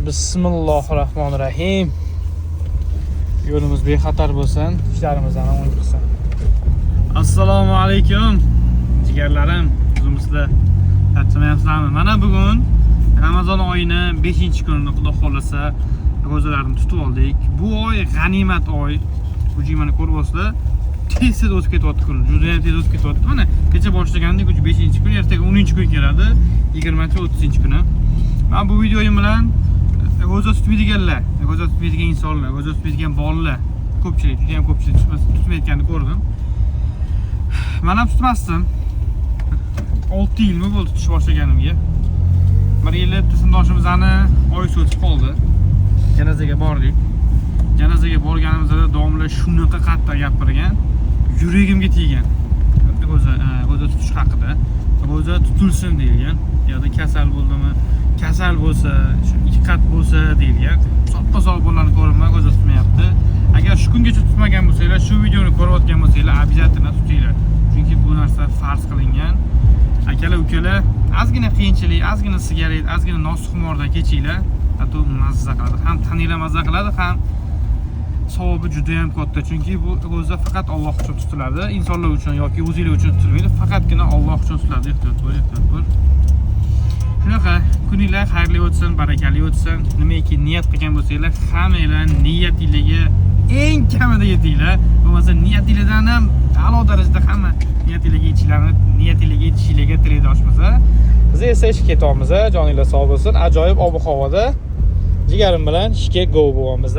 Bismillahirrahmanirrahim. Yo'limiz bexatar bo'lsin, ishlarimizni o'ng qilsin. Assalomu alaykum jigarlarim, o'zimizlar tartimayapsizlarmi? Mana bugun Ramazon oyining 5-kunini xudo xolasa ro'zalarni tutib oldik. Bu oy g'animat oy. Bu jimani ko'ryapsizlar. Tez o'tib ketyapti kun. Juda ham tez o'tib ketyapti. Mana kecha boshlagandik, 5-kun, ertaga 10-kun keladi, 20-30-kuni. Men bu videoyim bilan ro'za tutmaydiganlar, ro'za tutmaydigan insonlar, ro'za tutmaydigan bolalar, ko'pchilik, juda ham ko'pchilik tutmayotganini ko'rdim. Men ham tutmasdim. 6 yilmi bo'ldi tutish boshlaganimga. Bir yil tizimdoshimizni oyisi o'tib qoldi. Janozaga bordik. Janozaga borganimizda domla shunaqa qattiq gapirgan, yuragimga teggan. Ro'za tutish haqida. Ro'za tutilsin degan. Yo'da kasal bo'ldimi? Kasal bo'lsa, shu iqat bo'lsa deyilgan. Soppa-sog' bo'lganini ko'ribman, ro'za tutmayapti. Agar shu kungacha tutmagan bo'lsanglar, shu videoni ko'rayotgan bo'lsanglar, обязательно tutinglar. Chunki bu narsa farz qilingan. Akalar, ukalar, ozgina qiyinchilik, ozgina sigaret, ozgina nosxumordan kechinglar. Hatto mazza qiladi. Ham taninglar mazza qiladi, ham savobi juda ham katta. Chunki bu ro'za faqat Alloh uchun tutiladi. Insonlar uchun yoki o'zinglar uchun tutilmaydi. Faqatgina Alloh uchun tutiladi. Ehtiyot bo'l. Shunaqa, kuninglar xayrli o'tsin, barakali o'tsin. Nimaiki niyat qilgan bo'lsanglar, hammanglar niyatingizga eng kamida yetinglar. Bo'lmasa niyatingizdan ham a'lo darajada hamma niyatingizga yetishinglarga tilakdoshmiz. Biz esa ishga ketyapmiz. Joninglar sog' bo'lsin. Ajoyib ob-havoda jigarim bilan ishga go bo'lyapmiz.